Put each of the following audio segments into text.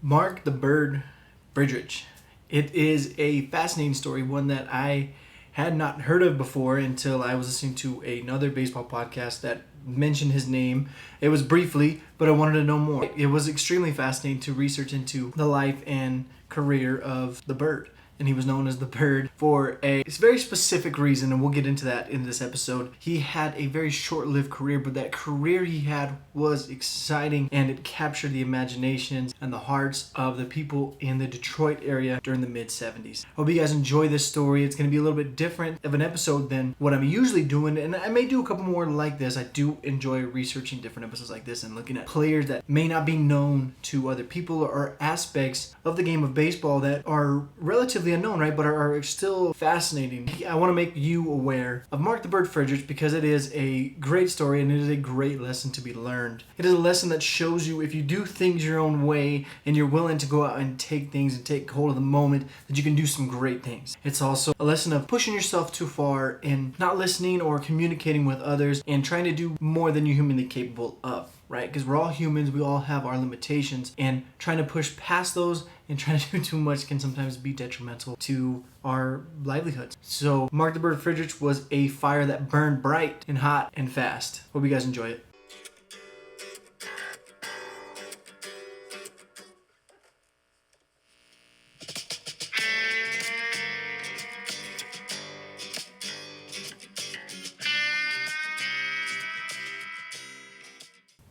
Mark the Bird Fidrych. It is a fascinating story, one that I had not heard of before until I was listening to another baseball podcast that mentioned his name. It was briefly, but I wanted to know more. It was extremely fascinating to research into the life and career of the Bird. And he was known as the Bird for a very specific reason, and we'll get into that in this episode. He had a very short-lived career, but that career he had was exciting, and it captured the imaginations and the hearts of the people in the Detroit area during the mid-70s. Hope you guys enjoy this story. It's going to be a little bit different of an episode than what I'm usually doing, and I may do a couple more like this. I do enjoy researching different episodes like this and looking at players that may not be known to other people or aspects of the game of baseball that are relatively unknown, right, but are still fascinating. I want to make you aware of Mark the Bird Fidrych because it is a great story and it is a great lesson to be learned. It is a lesson that shows you if you do things your own way and you're willing to go out and take things and take hold of the moment, that you can do some great things. It's also a lesson of pushing yourself too far and not listening or communicating with others and trying to do more than you're humanly capable of. Right? Because we're all humans, we all have our limitations, and trying to push past those and trying to do too much can sometimes be detrimental to our livelihoods. So Mark the Bird Fidrych was a fire that burned bright and hot and fast. Hope you guys enjoy it.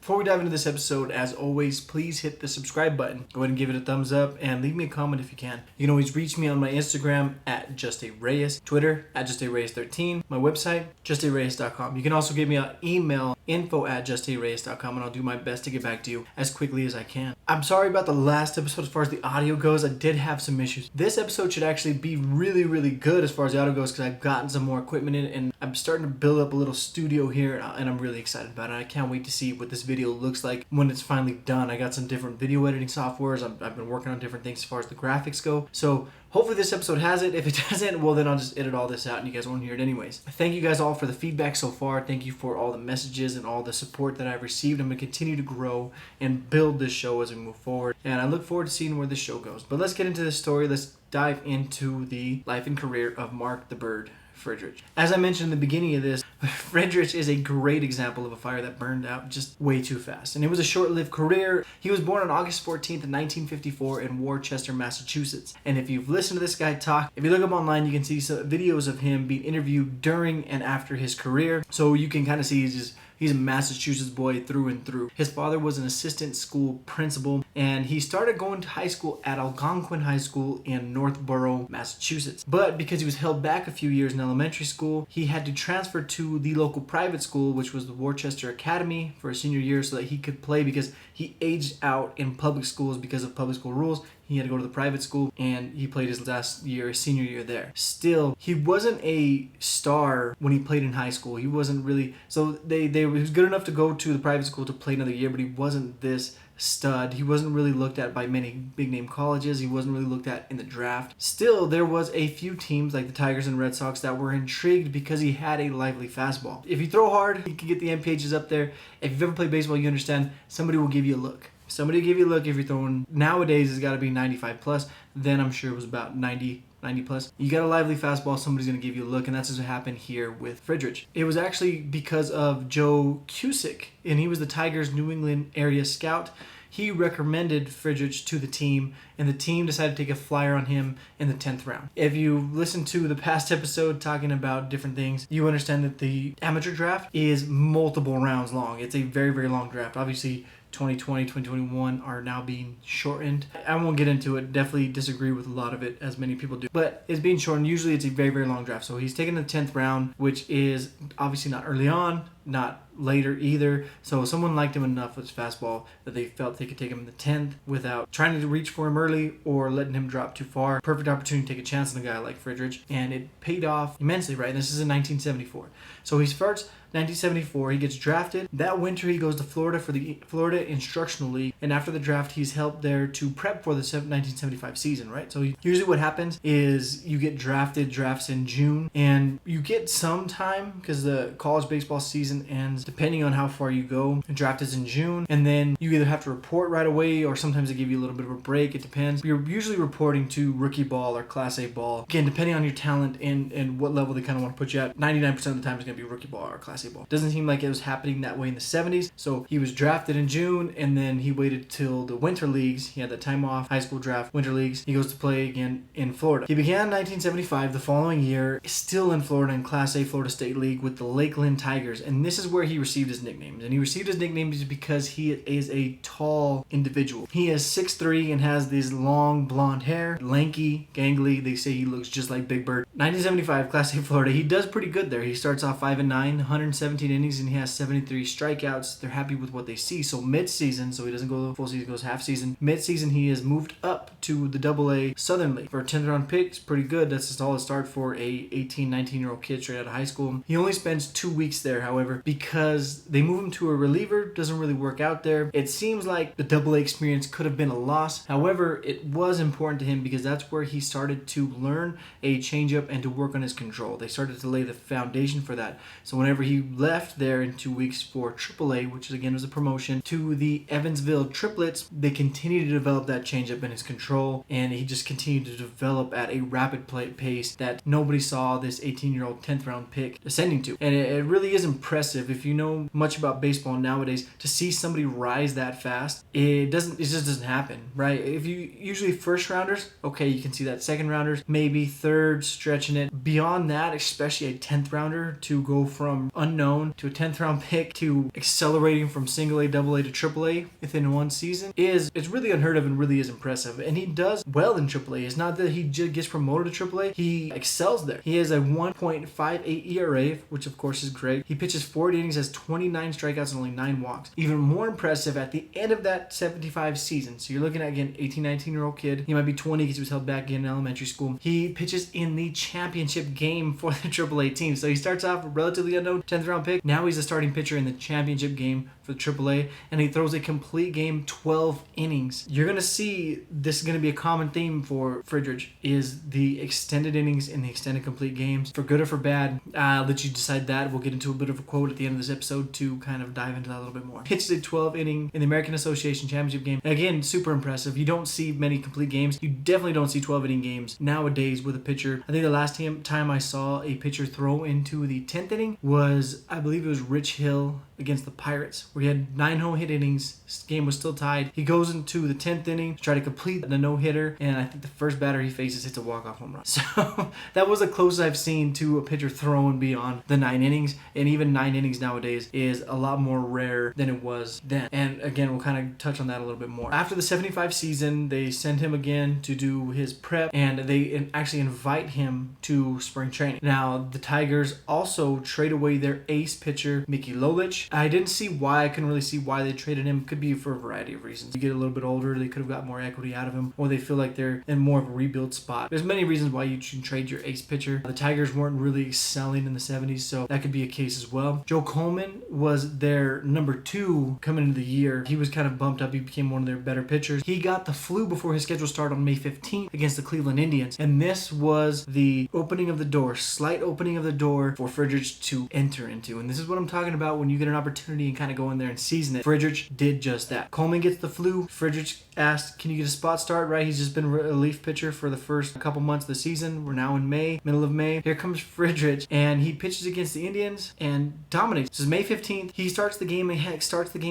Before we dive into this episode, as always, please hit the subscribe button. Go ahead and give it a thumbs up and leave me a comment if you can. You can always reach me on my Instagram at JustAReyes, Twitter at JustAReyes13, my website, justareyes.com. You can also give me an email, info@justareyes.com, and I'll do my best to get back to you as quickly as I can. I'm sorry about the last episode as far as the audio goes. I did have some issues. This episode should actually be really, really good as far as the audio goes because I've gotten some more equipment in and I'm starting to build up a little studio here and I'm really excited about it. I can't wait to see what this video looks like when it's finally done. I got some different video editing softwares. I've been working on different things as far as the graphics go. So hopefully this episode has it. If it doesn't, well then I'll just edit all this out and you guys won't hear it anyways. Thank you guys all for the feedback so far. Thank you for all the messages and all the support that I've received. I'm going to continue to grow and build this show as we move forward. And I look forward to seeing where this show goes. But let's get into this story. Let's dive into the life and career of Mark the Bird Fidrych. As I mentioned in the beginning of this, Fidrych is a great example of a fire that burned out just way too fast. And it was a short-lived career. He was born on August 14th, 1954 in Worcester, Massachusetts. And if you've listened to this guy talk, if you look up online, you can see some videos of him being interviewed during and after his career. So you can kind of see he's a Massachusetts boy through and through. His father was an assistant school principal, and he started going to high school at Algonquin High School in Northborough, Massachusetts. But because he was held back a few years in elementary school, he had to transfer to the local private school, which was the Worcester Academy, for a senior year so that he could play because he aged out in public schools because of public school rules. He had to go to the private school, and he played his last year, his senior year there. Still, he wasn't a star when he played in high school. He wasn't really, so he was good enough to go to the private school to play another year, but he wasn't this stud. He wasn't really looked at by many big name colleges. He wasn't really looked at in the draft. Still, there was a few teams like the Tigers and Red Sox that were intrigued because he had a lively fastball. If you throw hard, he can get the MPHs up there. If you've ever played baseball, you understand somebody will give you a look. Somebody will give you a look if you're throwing. Nowadays, it's got to be 95 plus. Then I'm sure it was about 90 plus. You got a lively fastball, somebody's going to give you a look, and that's what happened here with Fidrych. It was actually because of Joe Cusick, and he was the Tigers' New England area scout. He recommended Fidrych to the team, and the team decided to take a flyer on him in the 10th round. If you listen to the past episode talking about different things, you understand that the amateur draft is multiple rounds long. It's a very, very long draft. Obviously, 2020, 2021 are now being shortened. I won't get into it. Definitely disagree with a lot of it, as many people do. But it's being shortened. Usually it's a very, very long draft. So he's taken the 10th round, which is obviously not early on, not later either. So someone liked him enough with his fastball that they felt they could take him in the 10th without trying to reach for him early or letting him drop too far. Perfect opportunity to take a chance on a guy like Fidrych. And it paid off immensely, right? And this is in 1974. So he starts 1974, he gets drafted. That winter, he goes to Florida for the Florida Instructional League. And after the draft, he's helped there to prep for the 1975 season, right? So usually what happens is you get drafts in June, and you get some time because the college baseball season season ends, depending on how far you go. The draft is in June, and then you either have to report right away, or sometimes they give you a little bit of a break. It depends. You're usually reporting to rookie ball or Class A ball. Again, depending on your talent and what level they kind of want to put you at, 99% of the time it's going to be rookie ball or Class A ball. Doesn't seem like it was happening that way in the 70s. So he was drafted in June, and then he waited till the winter leagues. He had that time off, high school draft, winter leagues. He goes to play again in Florida. He began in 1975. The following year, still in Florida in Class A Florida State League with the Lakeland Tigers. And this is where he received his nicknames. And he received his nicknames because he is a tall individual. He is 6'3" and has this long blonde hair, lanky, gangly. They say he looks just like Big Bird. 1975, Class A Florida. He does pretty good there. He starts off 5-9, 117 innings, and he has 73 strikeouts. They're happy with what they see. So mid-season, so he doesn't go full season, goes half season. Mid-season, he is moved up to the AA Southern League. For a 10th round pick, it's pretty good. That's a solid start for a 18, 19-year-old kid straight out of high school. He only spends 2 weeks there, however, because they move him to a reliever. Doesn't really work out there. It seems like the AA experience could have been a loss. However, it was important to him because that's where he started to learn a changeup and to work on his control. They started to lay the foundation for that. So whenever he left there in 2 weeks for AAA, which again was a promotion, to the Evansville Triplets, they continued to develop that changeup and his control, and he just continued to develop at a rapid pace that nobody saw this 18-year-old 10th round pick ascending to. And it really is impressive. If you know much about baseball nowadays, to see somebody rise that fast, it just doesn't happen, right? If you usually first rounders, okay, you can see that. Second rounders, maybe third, stretching it. Beyond that, especially a 10th rounder, to go from unknown to a 10th round pick to accelerating from single A, double A to triple A within one season it's really unheard of and really is impressive. And he does well in triple A. It's not that he just gets promoted to triple A. He excels there. He has a 1.58 ERA, which of course is great. He pitches 40 innings, has 29 strikeouts and only 9 walks. Even more impressive at the end of that 75 season. So you're looking at, again, 18, 19-year-old kid. He might be 20 because he was held back in elementary school. He pitches in the championship game for the AAA team. So he starts off a relatively unknown 10th round pick. Now he's a starting pitcher in the championship game for the AAA, and he throws a complete game, 12 innings. You're going to see this is going to be a common theme for Fidrych, is the extended innings and the extended complete games. For good or for bad, I'll let you decide that. We'll get into a bit of a quote at the end of this episode to kind of dive into that a little bit more. Pitches a 12 inning in the American Association Championship game. Again, super impressive. You don't see many complete games. You definitely don't see 12 inning games nowadays with a pitcher. I think the last time I saw a pitcher throw into the 10th inning was, I believe it was Rich Hill against the Pirates, where he had 9 home-hit innings. This game was still tied. He goes into the 10th inning to try to complete the no-hitter, and I think the first batter he faces hits a walk-off home run. So that was the closest I've seen to a pitcher throwing beyond the 9 innings, and even 9 innings nowadays is a lot more rare than it was then. And again, we'll kind of touch on that a little bit more. After the 75 season, they send him again to do his prep, and they actually invite him to spring training. Now, the Tigers also trade away their ace pitcher, Mickey Lolich. I didn't see why. I couldn't really see why they traded him. Could be for a variety of reasons. You get a little bit older, they could have got more equity out of him, or they feel like they're in more of a rebuild spot. There's many reasons why you should trade your ace pitcher. The Tigers weren't really excelling in the 70s, so that could be a case as well. Joe Coleman was their number 2 coming into the year. He was kind of bumped up. He became one of their better pitchers. He got the flu before his schedule started on May 15th against the Cleveland Indians, and this was the opening of the door, slight opening of the door for Fidrych to enter into. And this is what I'm talking about when you get an opportunity and kind of go in there and season it. Fidrych did just that. Coleman gets the flu. Fidrych asked, can you get a spot start, right? He's just been a relief pitcher for the first couple months of the season. We're now in May, middle of May. Here comes Fidrych, and he pitches against the Indians and dominates. This is May 15th. He starts the game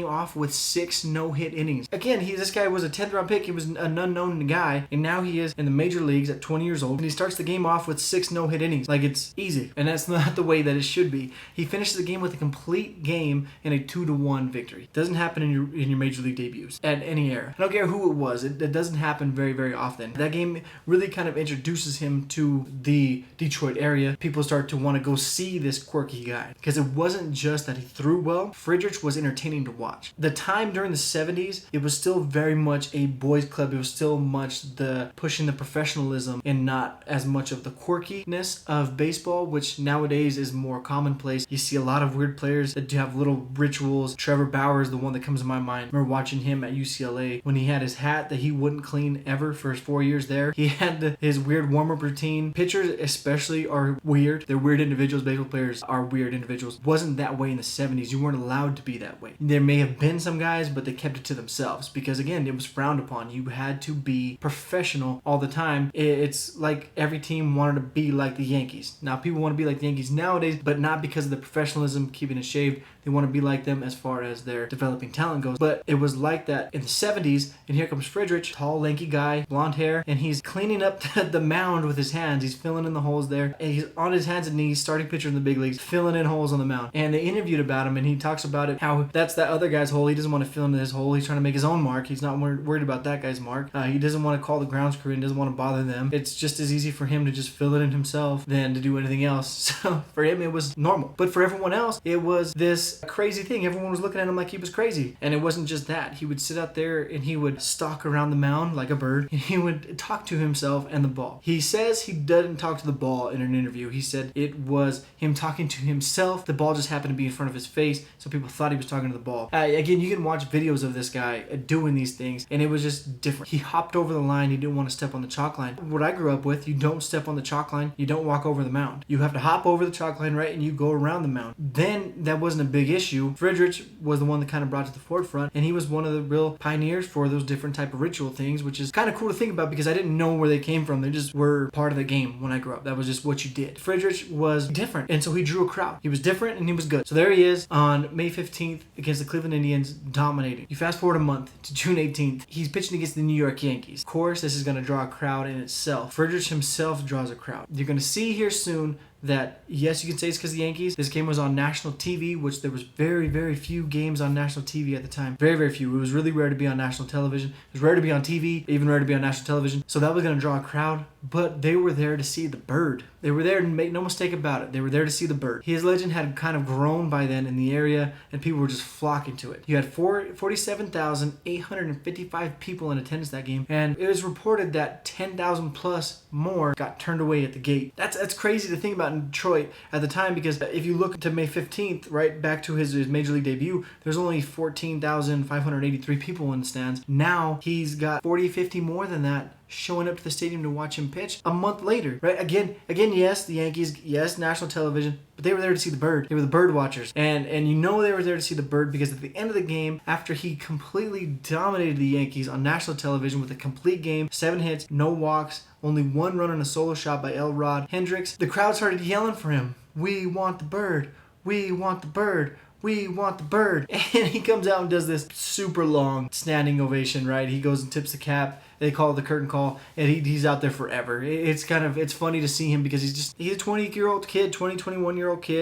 off with 6 no-hit innings. Again, this guy was a 10th round pick. He was an unknown guy, and now he is in the major leagues at 20 years old, and he starts the game off with 6 no-hit innings. Like, it's easy, and that's not the way that it should be. He finishes the game with a complete game in a 2-1 victory. It doesn't happen in your major league debuts at any era. I don't care who it was. It doesn't happen very, very often. That game really kind of introduces him to the Detroit area. People start to want to go see this quirky guy, because it wasn't just that he threw well. Fidrych was entertaining to watch. The time during the 70s, it was still very much a boys club. It was still much the pushing the professionalism and not as much of the quirkiness of baseball, which nowadays is more commonplace. You see a lot of weird players that do have little rituals. Trevor Bauer is the one that comes to my mind. I remember watching him at UCLA when he had his hat that he wouldn't clean clean ever for his 4 years there. He had his weird warm-up routine. Pitchers especially are weird. They're weird individuals. Baseball players are weird individuals. Wasn't that way in the 70s. You weren't allowed to be that way. There may have been some guys, but they kept it to themselves because, again, it was frowned upon. You had to be professional all the time. It's like every team wanted to be like the Yankees. Now, people want to be like the Yankees nowadays, but not because of the professionalism, keeping it shaved. They want to be like them as far as their developing talent goes. But it was like that in the 70s, and here comes Fidrych, tall, lanky guy, blonde hair, and he's cleaning up the mound with his hands. He's filling in the holes there, and he's on his hands and knees, starting pitcher in the big leagues, filling in holes on the mound. And they interviewed about him, and he talks about it, how that's that other guy's hole. He doesn't want to fill in his hole. He's trying to make his own mark. He's not worried about that guy's mark. He doesn't want to call the grounds crew and doesn't want to bother them. It's just as easy for him to just fill it in himself than to do anything else. So for him, it was normal. But for everyone else, it was this crazy thing. Everyone was looking at him like he was crazy. And it wasn't just that. He would sit out there and he would stalk around the mound like a bird, and he would talk to himself and the ball. He says he doesn't talk to the ball in an interview. He said it was him talking to himself. The ball just happened to be in front of his face, so people thought he was talking to the ball. Again, you can watch videos of this guy doing these things, and it was just different. He hopped over the line. He didn't want to step on the chalk line. What I grew up with, you don't step on the chalk line. You don't walk over the mound. You have to hop over the chalk line, right, and you go around the mound. Then that wasn't a big issue. Fidrych was the one that kind of brought it to the forefront, and he was one of the real pioneers for those different type of ritual things, which is kind of cool to think about because I didn't know where they came from. They just were part of the game when I grew up. That was just what you did. Fidrych was different, and so he drew a crowd. He was different, and he was good. So there he is on May 15th against the Cleveland Indians, dominating. You fast forward a month to June 18th. He's pitching against the New York Yankees. Of course, this is going to draw a crowd in itself. Fidrych himself draws a crowd. You're going to see here soon that, yes, you can say it's because of the Yankees. This game was on national TV, which there was very, very few games on national TV at the time. Very, very few. It was really rare to be on national television. It was rare to be on TV, even rare to be on national television. So that was going to draw a crowd, but they were there to see the bird. They were there, and make no mistake about it, they were there to see the bird. His legend had kind of grown by then in the area, and people were just flocking to it. You had 47,855 people in attendance that game, and it was reported that 10,000 plus more got turned away at the gate. That's crazy to think about in Detroit at the time, because if you look to May 15th, right back to his Major League debut, there's only 14,583 people in the stands. Now he's got 40, 50 more than that showing up to the stadium to watch him pitch a month later, right? Again, yes, the Yankees, yes, national television, but they were there to see the bird. They were the bird watchers. And you know they were there to see the bird because at the end of the game, after he completely dominated the Yankees on national television with a complete game, 7 hits, no walks, only 1 run on a solo shot by Rod Hendricks, the crowd started yelling for him. We want the bird. We want the bird. We want the bird. And he comes out and does this super long standing ovation, right? He goes and tips the cap. They call it the curtain call, and he's out there forever. It's funny to see him because he's a 21-year-old kid,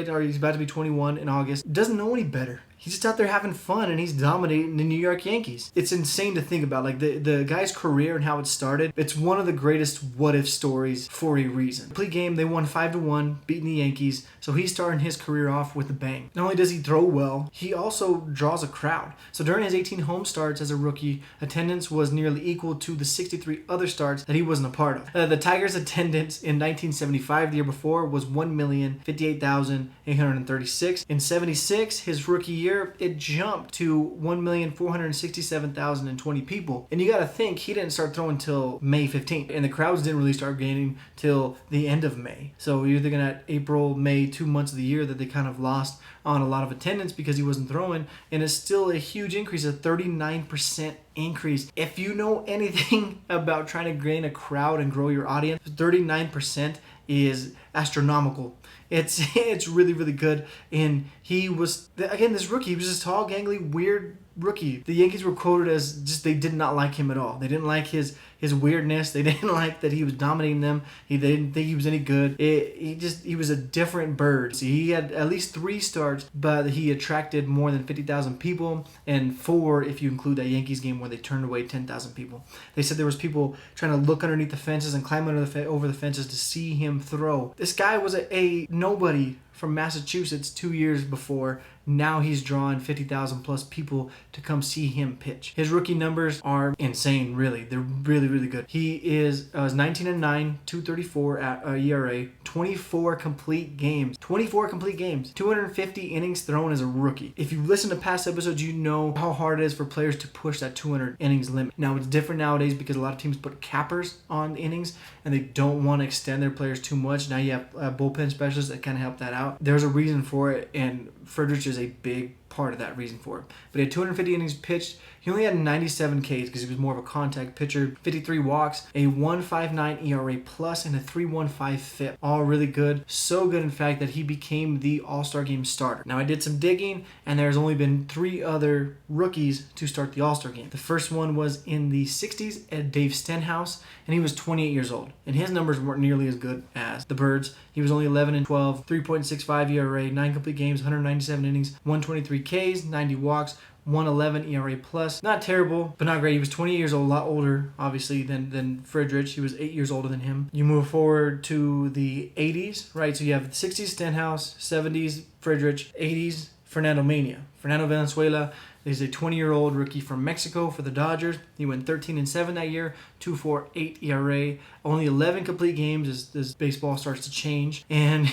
or he's about to be 21 in August. Doesn't know any better. He's just out there having fun, and he's dominating the New York Yankees. It's insane to think about, like the guy's career and how it started. It's one of the greatest what-if stories for a reason. Complete game, they won 5-1, beating the Yankees, so he's starting his career off with a bang. Not only does he throw well, he also draws a crowd. So during his 18 home starts as a rookie, attendance was nearly equal to the 63 other starts that he wasn't a part of. The Tigers' attendance in 1975, the year before, was 1,058,836. In 76, his rookie year, it jumped to 1,467,020 people. And you got to think, he didn't start throwing till May 15th. And the crowds didn't really start gaining till the end of May. So you're looking at April, May, 2 months of the year that they kind of lost on a lot of attendance because he wasn't throwing. And it's still a huge increase, a 39% increase. If you know anything about trying to gain a crowd and grow your audience, 39% is astronomical. It's really, really good. And he was, again, this rookie, he was this tall, gangly, weird rookie. The Yankees were quoted as just, they did not like him at all. They didn't like his weirdness. They didn't like that he was dominating them. They didn't think he was any good. He was a different bird. See, he had at least 3 starts, but he attracted more than 50,000 people, and 4 if you include that Yankees game where they turned away 10,000 people. They said there was people trying to look underneath the fences and climb over the fences to see him throw. This guy was a nobody from Massachusetts 2 years before, now he's drawing 50,000 plus people to come see him pitch. His rookie numbers are insane, really. They're really, really good. He is 19-9, 234 at ERA, 24 complete games. 24 complete games. 250 innings thrown as a rookie. If you listen to past episodes, you know how hard it is for players to push that 200 innings limit. Now, it's different nowadays because a lot of teams put cappers on innings and they don't want to extend their players too much. Now you have bullpen specialists that kind of help that out. There's a reason for it, and Fidrych is a big part of that reason for it. But he had 250 innings pitched. He only had 97 Ks because he was more of a contact pitcher. 53 walks, a 1.59 ERA plus, and a 3.15 FIP. All really good. So good, in fact, that he became the All-Star Game starter. Now, I did some digging, and there's only been 3 other rookies to start the All-Star Game. The first one was in the 60s at Dave Stenhouse, and he was 28 years old. And his numbers weren't nearly as good as the Birds. He was only 11-12, 3.65 ERA, 9 complete games, 197 innings, 123 Ks, 90 walks, 111 ERA plus. Not terrible, but not great. He was 28 years old, a lot older, obviously, than Fidrych. He was 8 years older than him. You move forward to the 80s, right? So you have the 60s Stenhouse, 70s Fidrych, 80s Fernando Mania. Fernando Valenzuela is a 20-year-old rookie from Mexico for the Dodgers. He went 13-7 that year, 2.48 ERA, only 11 complete games as baseball starts to change, and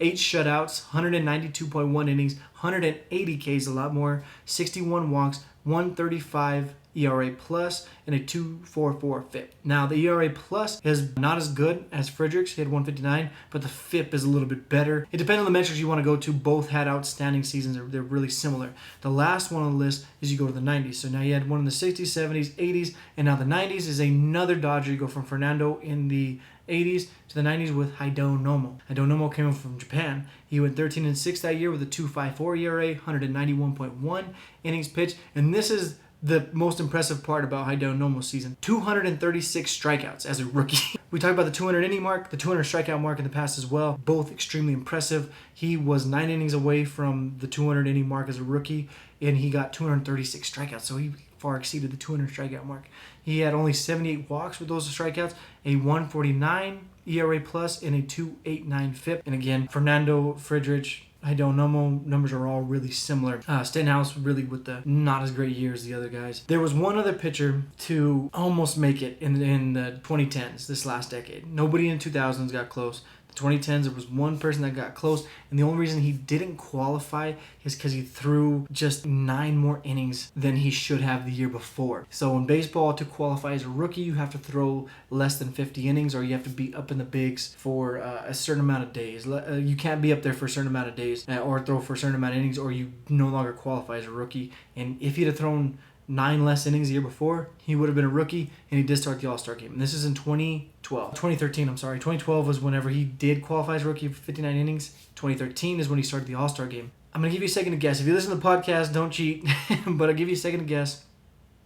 8 shutouts, 192.1 innings, 180 Ks, a lot more, 61 walks, 135 ERA plus, and a 2.44 FIP. Now, the ERA plus is not as good as Fidrych's. He had 159, but the FIP is a little bit better. It depends on the metrics you want to go to. Both had outstanding seasons. They're really similar. The last one on the list is you go to the 90s. So now you had one in the 60s, 70s, 80s, and now the 90s is another Dodger. You go from Fernando in the 80s to the 90s with Hideo Nomo. Hideo Nomo came from Japan. He went 13-6 that year with a 2.54 ERA, 191.1 innings pitched, and this is the most impressive part about Hideo Nomo's season. 236 strikeouts as a rookie. We talked about the 200 inning mark, the 200 strikeout mark in the past as well. Both extremely impressive. He was 9 innings away from the 200 inning mark as a rookie, and he got 236 strikeouts, so he far exceeded the 200 strikeout mark. He had only 78 walks with those strikeouts, a 1.49 ERA plus, and a 2.89 FIP. And again, Fernando, Fidrych, Hideo Nomo numbers are all really similar. Stenhouse really with the not as great years as the other guys. There was one other pitcher to almost make it in the 2010s, this last decade. Nobody in the 2000s got close. The 2010s, there was one person that got close, and the only reason he didn't qualify is because he threw just 9 more innings than he should have the year before. So in baseball, to qualify as a rookie, you have to throw less than 50 innings, or you have to be up in the bigs for a certain amount of days. You can't be up there for a certain amount of days or throw for a certain amount of innings, or you no longer qualify as a rookie. And if he'd have thrown 9 less innings the year before, he would have been a rookie, and he did start the All-Star game. And this is in 2013, I'm sorry. 2012 was whenever he did qualify as a rookie for 59 innings. 2013 is when he started the All-Star game. I'm going to give you a second to guess. If you listen to the podcast, don't cheat, but I'll give you a second to guess.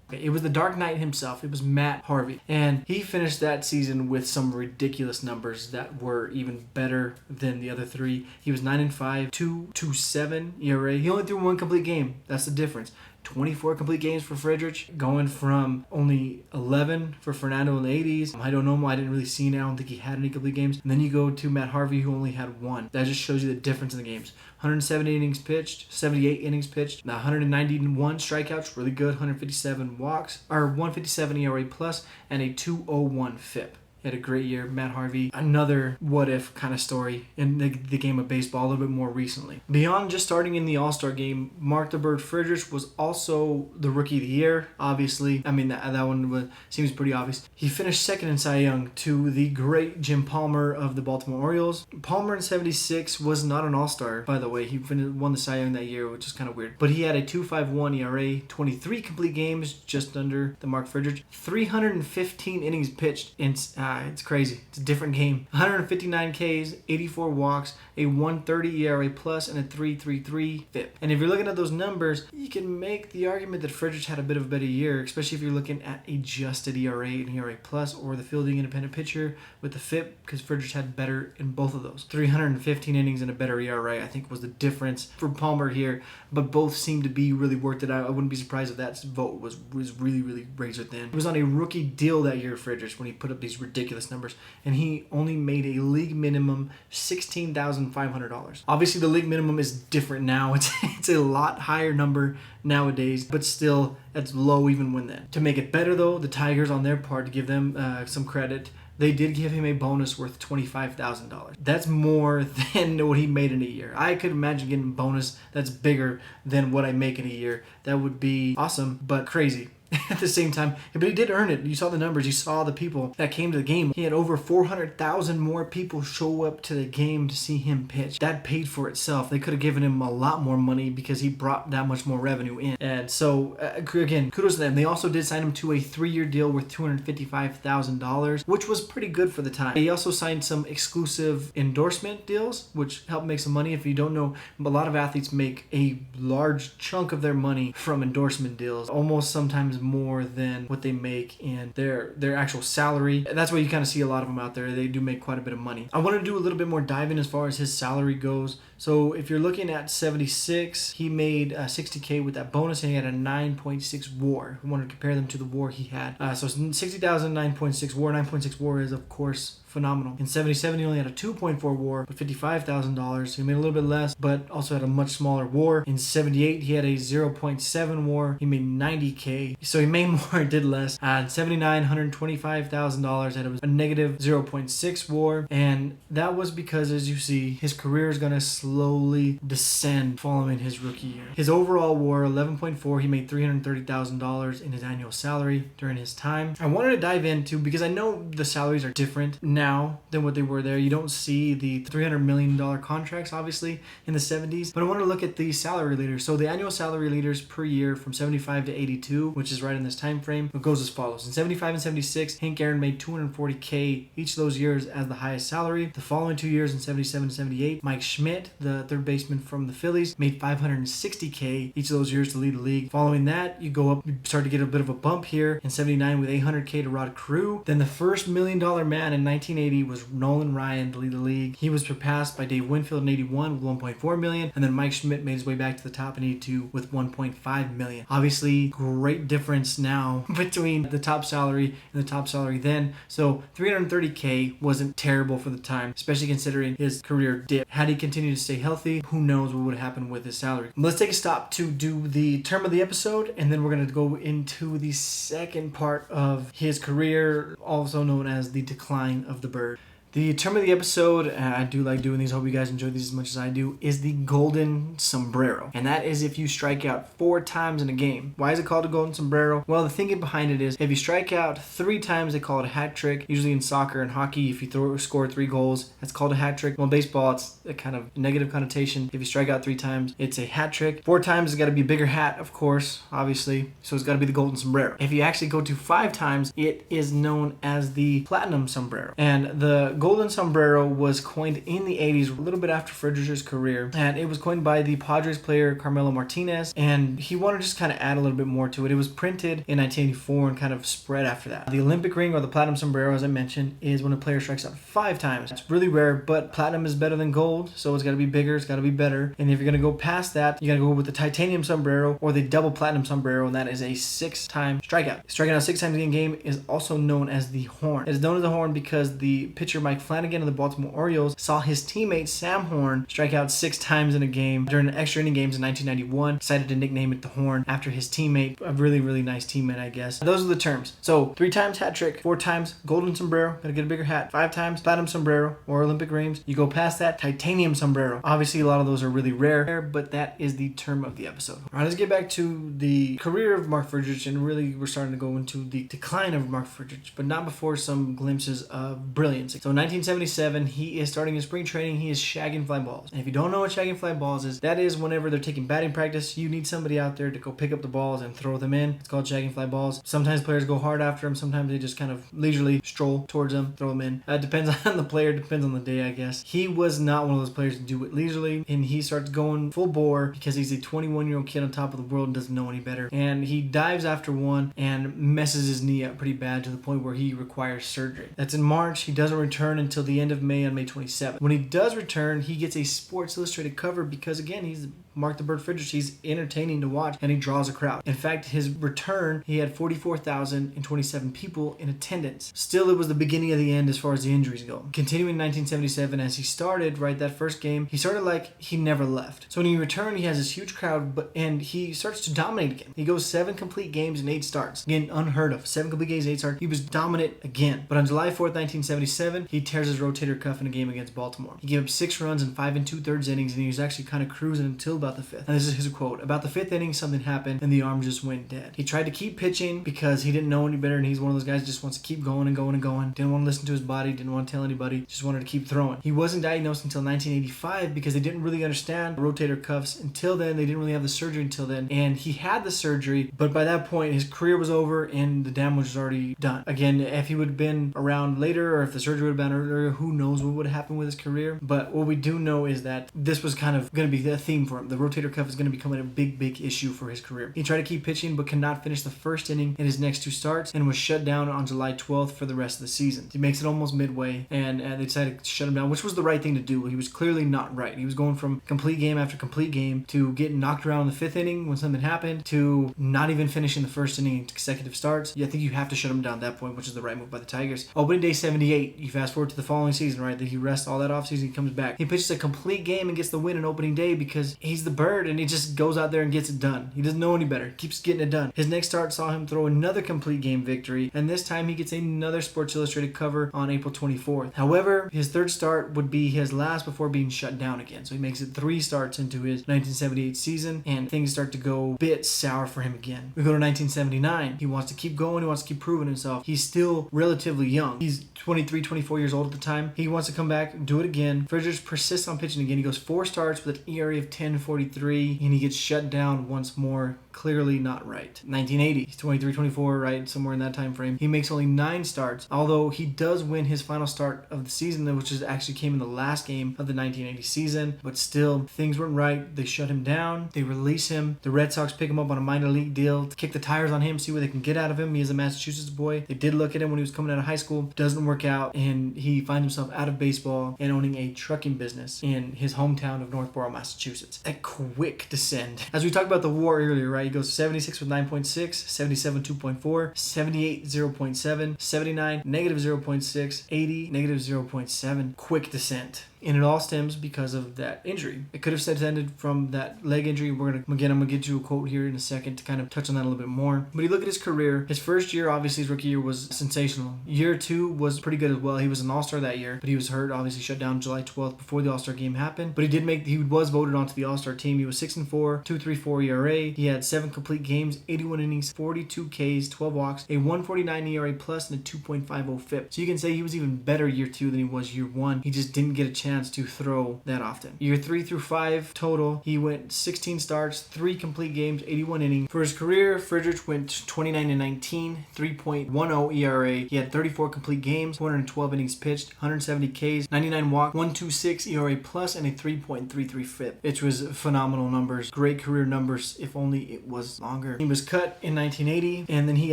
Okay, it was the Dark Knight himself. It was Matt Harvey. And he finished that season with some ridiculous numbers that were even better than the other 3. He was 9-5, 2.27 ERA. He only threw 1 complete game. That's the difference. 24 complete games for Fidrych, going from only 11 for Fernando in the 80s. Hideo Nomo, I didn't really see it. I don't think he had any complete games. And then you go to Matt Harvey, who only had 1. That just shows you the difference in the games. 170 innings pitched, 78 innings pitched, 191 strikeouts, really good, 157 walks, or 157 ERA plus, and a 2.01 FIP. He had a great year. Matt Harvey, another what-if kind of story in the game of baseball a little bit more recently. Beyond just starting in the All-Star game, Mark the Bird Fidrych was also the Rookie of the Year, obviously. I mean, that one seems pretty obvious. He finished second in Cy Young to the great Jim Palmer of the Baltimore Orioles. Palmer in 76 was not an All-Star, by the way. He won the Cy Young that year, which is kind of weird. But he had a 2.51 ERA, 23 complete games, just under the Mark Fidrych, 315 innings pitched in it's crazy. It's a different game. 159 Ks, 84 walks, a 1.30 ERA plus, and a 3.33 FIP. And if you're looking at those numbers, you can make the argument that Fidrych had a bit of a better year, especially if you're looking at adjusted ERA and ERA plus, or the fielding independent pitcher with the FIP, because Fidrych had better in both of those. 315 innings and a better ERA, I think, was the difference for Palmer here, but both seemed to be really worked it out. I wouldn't be surprised if that vote was really, really razor thin. He was on a rookie deal that year, Fidrych, when he put up these ridiculous ridiculous numbers. And he only made a league minimum $16,500. Obviously, the league minimum is different now. It's a lot higher number nowadays, but still, that's low even when then. To make it better, though, the Tigers, on their part, to give them some credit, they did give him a bonus worth $25,000. That's more than what he made in a year. I could imagine getting a bonus that's bigger than what I make in a year. That would be awesome, but crazy at the same time. But he did earn it. You saw the numbers. You saw the people that came to the game. He had over 400,000 more people show up to the game to see him pitch. That paid for itself. They could have given him a lot more money because he brought that much more revenue in. And so, again, kudos to them. They also did sign him to a 3-year deal worth $255,000, which was pretty good for the time. He also signed some exclusive endorsement deals, which helped make some money. If you don't know, a lot of athletes make a large chunk of their money from endorsement deals, almost sometimes more than what they make in their actual salary. And that's why you kind of see a lot of them out there. They do make quite a bit of money. I wanted to do a little bit more diving as far as his salary goes. So if you're looking at 76, he made $60K with that bonus, and he had a 9.6 WAR. I wanted to compare them to the WAR he had. So 60,000, 9.6 WAR. 9.6 WAR is, of course, phenomenal. In 77, he only had a 2.4 WAR with $55,000. He made a little bit less, but also had a much smaller WAR. In 78, he had a 0.7 WAR. He made $90K. So he made more, did less. In 79, $125,000. Had a negative 0.6 WAR. And that was because, as you see, his career is going to slowly descend following his rookie year. His overall WAR, 11.4. He made $330,000 in his annual salary during his time. I wanted to dive into, because I know the salaries are different now than what they were there. You don't see the $300 million contracts, obviously, in the 70s. But I want to look at the salary leaders. So the annual salary leaders per year from 75 to 82, which is right in this time frame, it goes as follows. In 75 and 76, Hank Aaron made $240K each of those years as the highest salary. The following 2 years, in 77 and 78, Mike Schmidt, the third baseman from the Phillies, made $560K each of those years to lead the league. Following that, you go up, you start to get a bit of a bump here in 79 with $800K to Rod Carew. Then the first $1 million man in 1980 was Nolan Ryan to lead the league. He was surpassed by Dave Winfield in 81 with $1.4 million, and then Mike Schmidt made his way back to the top in 82 with $1.5 million. Obviously, great difference now between the top salary and the top salary then. So $330K wasn't terrible for the time, especially considering his career dip. Had he continued to stay healthy, who knows what would have happened with his salary. Let's take a stop to do the term of the episode, and then we're going to go into the second part of his career, also known as the decline of the bird. The term of the episode, I do like doing these, hope you guys enjoy these as much as I do, is the golden sombrero. And that is if you strike out 4 times in a game. Why is it called a golden sombrero? Well, the thinking behind it is if you strike out 3 times, they call it a hat trick. Usually in soccer and hockey, if you score 3 goals, that's called a hat trick. Well, in baseball, it's a kind of negative connotation. If you strike out 3 times, it's a hat trick. 4 times, it's got to be a bigger hat, of course, obviously. So it's got to be the golden sombrero. If you actually go to 5 times, it is known as the platinum sombrero. And the golden sombrero was coined in the 80s, a little bit after Fidrych's career, and it was coined by the Padres player Carmelo Martinez, and he wanted to just kind of add a little bit more to it. It was printed in 1984 and kind of spread after that. The Olympic ring, or the platinum sombrero, as I mentioned, is when a player strikes out 5 times. It's really rare, but platinum is better than gold, so it's got to be bigger, it's got to be better. And if you're going to go past that, you got to go with the titanium sombrero or the double platinum sombrero, and that is a 6-time strikeout. Striking out 6 times in a game is also known as the horn. It is known as the horn because the pitcher Mike Flanagan of the Baltimore Orioles saw his teammate Sam Horn strike out 6 times in a game during the extra inning games in 1991. Decided to nickname it the Horn after his teammate, a really, really nice teammate, I guess. Those are the terms. So 3 times hat trick, 4 times golden sombrero, gotta get a bigger hat, 5 times platinum sombrero or Olympic rings. You go past that, titanium sombrero. Obviously, a lot of those are really rare, but that is the term of the episode. All right, let's get back to the career of Mark Fidrych, and really we're starting to go into the decline of Mark Fidrych, but not before some glimpses of brilliance. So in 1977, he is starting his spring training. He is shagging fly balls. And if you don't know what shagging fly balls is, that is whenever they're taking batting practice, you need somebody out there to go pick up the balls and throw them in. It's called shagging fly balls. Sometimes players go hard after them. Sometimes they just kind of leisurely stroll towards them, throw them in. Depends on the player, depends on the day, I guess. He was not one of those players to do it leisurely, and he starts going full bore because he's a 21-year-old kid on top of the world and doesn't know any better. And he dives after one and messes his knee up pretty bad to the point where he requires surgery. That's in March. He doesn't return until the end of May on May 27th. When he does return, he gets a Sports Illustrated cover because, again, he's Mark the Bird Fidrych, he's entertaining to watch and he draws a crowd. In fact, his return, he had 44,027 people in attendance. Still, it was the beginning of the end as far as the injuries go. Continuing in 1977, as he started, right, that first game, he started like he never left. So when he returned, he has this huge crowd, and he starts to dominate again. He goes 7 complete games and 8 starts. Again, unheard of. 7 complete games, 8 starts. He was dominant again. But on July 4th, 1977, he tears his rotator cuff in a game against Baltimore. He gave up 6 runs in 5 2/3 innings, and he was actually kind of cruising until about the 5th. And this is his quote: "About the 5th inning, something happened, and the arm just went dead." He tried to keep pitching because he didn't know any better, and he's one of those guys that just wants to keep going and going and going. Didn't want to listen to his body, didn't want to tell anybody, just wanted to keep throwing. He wasn't diagnosed until 1985 because they didn't really understand rotator cuffs until then. They didn't really have the surgery until then, and he had the surgery, but by that point, his career was over and the damage was already done. Again, if he would have been around later, or if the surgery would have been earlier, who knows what would have happened with his career. But what we do know is that this was kind of going to be the theme for him. The rotator cuff is going to become a big issue for his career. He tried to keep pitching but could not finish the first inning in his next 2 starts and was shut down on July 12th for the rest of the season. He makes it almost midway, and they decided to shut him down, which was the right thing to do. He was clearly not right. He was going from complete game after complete game to getting knocked around in the 5th inning when something happened to not even finishing the first inning in consecutive starts. I think you have to shut him down at that point, which is the right move by the Tigers. Opening day 78, you fast forward to the following season, right? That he rests all that offseason, he comes back. He pitches a complete game and gets the win in opening day because he's the Bird and he just goes out there and gets it done. He doesn't know any better. He keeps getting it done. His next start saw him throw another complete game victory, and this time he gets another Sports Illustrated cover on April 24th. However, his 3rd start would be his last before being shut down again. So he makes it 3 starts into his 1978 season, and things start to go a bit sour for him again. We go to 1979. He wants to keep going. He wants to keep proving himself. He's still relatively young. He's 23, 24 years old at the time. He wants to come back, do it again. Fidrych persists on pitching again. He goes 4 starts with an ERA of 10.43, and he gets shut down once more. Clearly not right. 1980. He's 23, 24, right? Somewhere in that time frame. He makes only 9 starts, although he does win his final start of the season, which actually came in the last game of the 1980 season. But still, things weren't right. They shut him down. They release him. The Red Sox pick him up on a minor league deal to kick the tires on him, see what they can get out of him. He is a Massachusetts boy. They did look at him when he was coming out of high school. Doesn't work out, and he finds himself out of baseball and owning a trucking business in his hometown of Northborough, Massachusetts. A quick descent. As we talked about the WAR earlier, right? He goes 76 with 9.6, 77 2.4, 78 0.7, 79 negative 0.6, 80 negative 0.7. Quick descent. And it all stems because of that injury. It could have descended from that leg injury. I'm gonna get you a quote here in a second to kind of touch on that a little bit more. But you look at his career, his first year, obviously his rookie year was sensational. Year 2 was pretty good as well. He was an All-Star that year, but he was hurt, obviously shut down July 12th before the All-Star game happened. But he was voted onto the All-Star team. He was 6-4, 2.34 ERA. He had 7 complete games, 81 innings, 42 Ks, 12 walks, a 1.49 ERA plus, and a 2.50 FIP. So you can say he was even better year 2 than he was year 1. He just didn't get a chance to throw that often. Year 3 through 5 total, he went 16 starts, 3 complete games, 81 innings. For his career, Fidrych went 29-19, 3.10 ERA. He had 34 complete games, 412 innings pitched, 170 Ks, 99 walks, 1.26 ERA plus, and a 3.33 FIP. It was phenomenal numbers. Great career numbers, if only it was longer. He was cut in 1980, and then he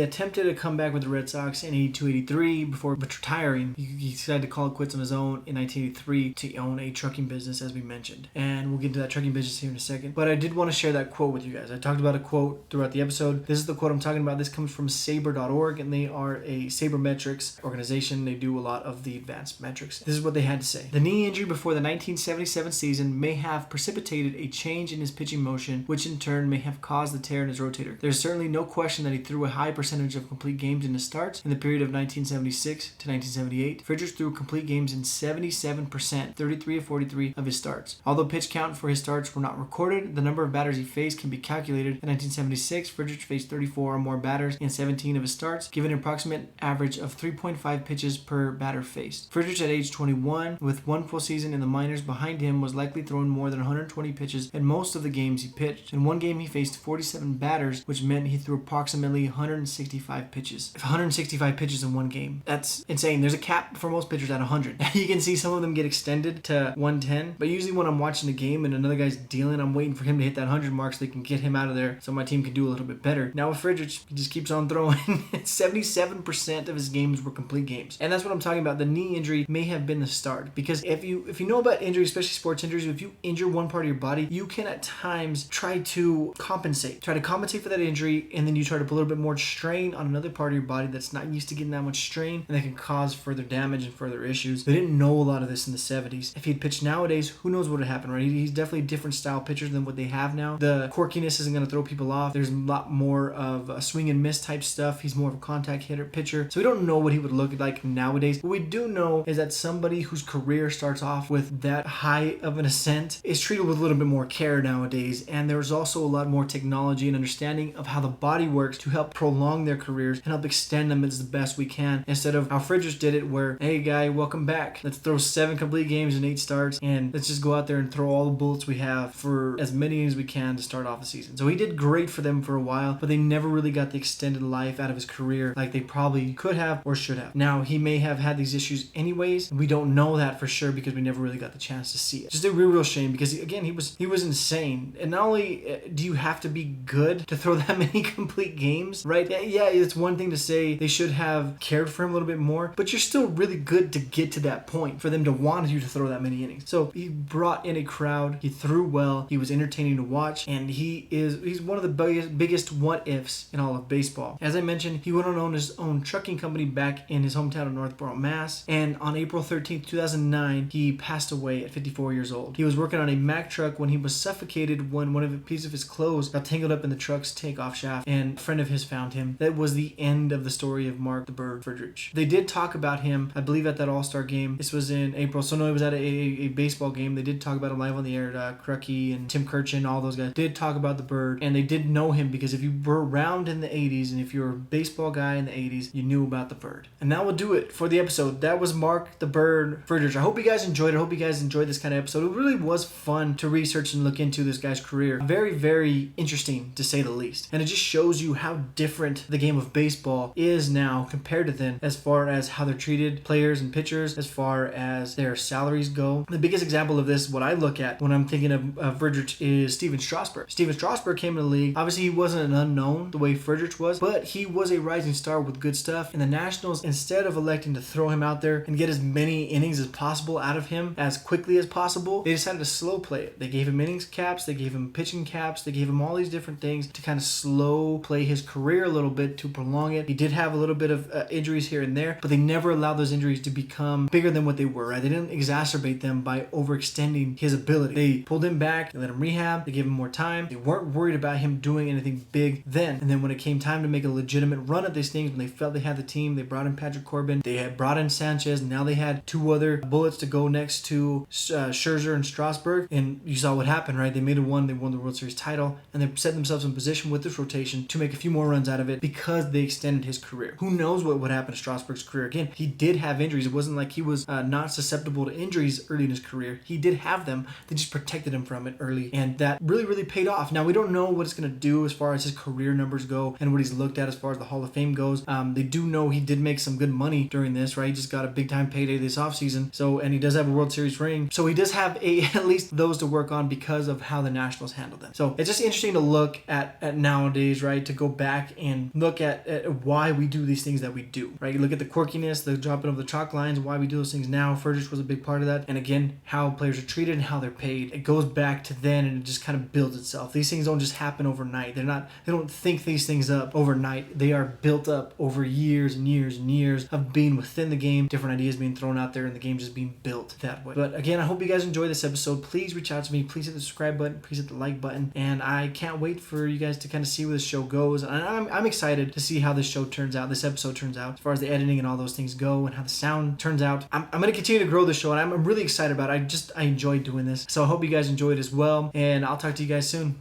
attempted a comeback with the Red Sox in 82-83 before retiring. He decided to call it quits on his own in 1983 to own a trucking business, as we mentioned, and we'll get into that trucking business here in a second. But I did want to share that quote with you guys. I talked about a quote throughout the episode. This is the quote I'm talking about. This comes from saber.org, and they are a sabermetrics organization. They do a lot of the advanced metrics. This is what they had to say. The knee injury before the 1977 season may have precipitated a change in his pitching motion, which in turn may have caused the tear in his rotator. There's certainly no question that he threw a high percentage of complete games in his starts. In the period of 1976 to 1978, Fidrych threw complete games in 77%, 33 of 43 of his starts. Although pitch count for his starts were not recorded, the number of batters he faced can be calculated. In 1976, Fidrych faced 34 or more batters in 17 of his starts, giving an approximate average of 3.5 pitches per batter faced. Fidrych at age 21, with 1 full season in the minors behind him, was likely throwing more than 120 pitches in most of the games he pitched. In one game, he faced 47 batters, which meant he threw approximately 165 pitches. 165 pitches in one game. That's insane. There's a cap for most pitchers at 100. You can see some of them get extended extended to 110. But usually when I'm watching a game and another guy's dealing, I'm waiting for him to hit that 100 mark so they can get him out of there so my team can do a little bit better. Now with Fidrych, he just keeps on throwing. 77% of his games were complete games. And that's what I'm talking about. The knee injury may have been the start, because if you know about injuries, especially sports injuries, if you injure one part of your body, you can at times try to compensate for that injury, and then you try to put a little bit more strain on another part of your body that's not used to getting that much strain, and that can cause further damage and further issues. They didn't know a lot of this in the 70s. If he'd pitched nowadays, who knows what would happen, right? He's definitely a different style pitcher than what they have now. The quirkiness isn't going to throw people off. There's a lot more of a swing and miss type stuff. He's more of a contact hitter pitcher. So we don't know what he would look like nowadays. What we do know is that somebody whose career starts off with that high of an ascent is treated with a little bit more care nowadays. And there's also a lot more technology and understanding of how the body works to help prolong their careers and help extend them as the best we can, instead of how Fidrych did it, where, hey guy, welcome back. Let's throw 7 complete games and 8 starts, and let's just go out there and throw all the bullets we have for as many as we can to start off the season. So he did great for them for a while, but they never really got the extended life out of his career like they probably could have or should have. Now, he may have had these issues anyways. We don't know that for sure because we never really got the chance to see it. Just a real shame, because again, he was insane. And not only do you have to be good to throw that many complete games, right? Yeah, it's one thing to say they should have cared for him a little bit more, but you're still really good to get to that point for them to want you to throw that many innings. So he brought in a crowd. He threw well. He was entertaining to watch, and he's one of the biggest what ifs in all of baseball. As I mentioned, he went on to own his own trucking company back in his hometown of Northborough, Mass. And on April 13th, 2009, he passed away at 54 years old. He was working on a Mack truck when he was suffocated when one of a piece of his clothes got tangled up in the truck's takeoff shaft, and a friend of his found him. That was the end of the story of Mark the Bird Fidrych. They did talk about him, I believe, at that All-Star game. This was in April, so no, it was at a baseball game. They did talk about him live on the air. Krucky and Tim Kirchin, all those guys did talk about the Bird, and they did know him because if you were around in the 80s and if you were a baseball guy in the 80s, you knew about the Bird. And that will do it for the episode. That was Mark the Bird Fidrych. I hope you guys enjoyed it. I hope you guys enjoyed this kind of episode. It really was fun to research and look into this guy's career. Very, very interesting to say the least. And it just shows you how different the game of baseball is now compared to then, as far as how they're treated, players and pitchers, as far as their salaries go. The biggest example of this, what I look at when I'm thinking of Fidrych, is Steven Strasburg. Steven Strasburg came in the league. Obviously, he wasn't an unknown the way Fidrych was, but he was a rising star with good stuff. And the Nationals, instead of electing to throw him out there and get as many innings as possible out of him as quickly as possible, they decided to slow play it. They gave him innings caps, they gave him pitching caps, they gave him all these different things to kind of slow play his career a little bit, to prolong it. He did have a little bit of injuries here and there, but they never allowed those injuries to become bigger than what they were, right? They didn't exacerbate them by overextending his ability. They pulled him back, they let him rehab, they gave him more time. They weren't worried about him doing anything big then. And then when it came time to make a legitimate run at these things, when they felt they had the team, they brought in Patrick Corbin, they had brought in Sanchez, and now they had 2 other bullets to go next to Scherzer and Strasburg, and you saw what happened, right? They made they won the World Series title, and they set themselves in position with this rotation to make a few more runs out of it because they extended his career. Who knows what would happen to Strasburg's career? Again, he did have injuries. It wasn't like he was not susceptible to injuries early in his career. He did have them. They just protected him from it early, and that really, really paid off. Now, we don't know what it's going to do as far as his career numbers go and what he's looked at as far as the Hall of Fame goes. They do know he did make some good money during this, right? He just got a big time payday this offseason. So, and he does have a World Series ring. So he does have at least those to work on because of how the Nationals handled them. So it's just interesting to look at nowadays, right? To go back and look at why we do these things that we do, right? You look at the quirkiness, the dropping of the chalk lines, why we do those things now. Fidrych was a big part of that. And again, how players are treated and how they're paid. It goes back to then, and it just kind of builds itself. These things don't just happen overnight. They don't think these things up overnight. They are built up over years and years and years of being within the game, different ideas being thrown out there, and the game just being built that way. But again, I hope you guys enjoy this episode. Please reach out to me. Please hit the subscribe button. Please hit the like button. And I can't wait for you guys to kind of see where this show goes. And I'm excited to see how this show turns out, this episode turns out, as far as the editing and all those things go, and how the sound turns out. I'm going to continue to grow the show, and I'm really excited about it. I enjoy doing this. So I hope you guys enjoy it as well. And I'll talk to you guys soon.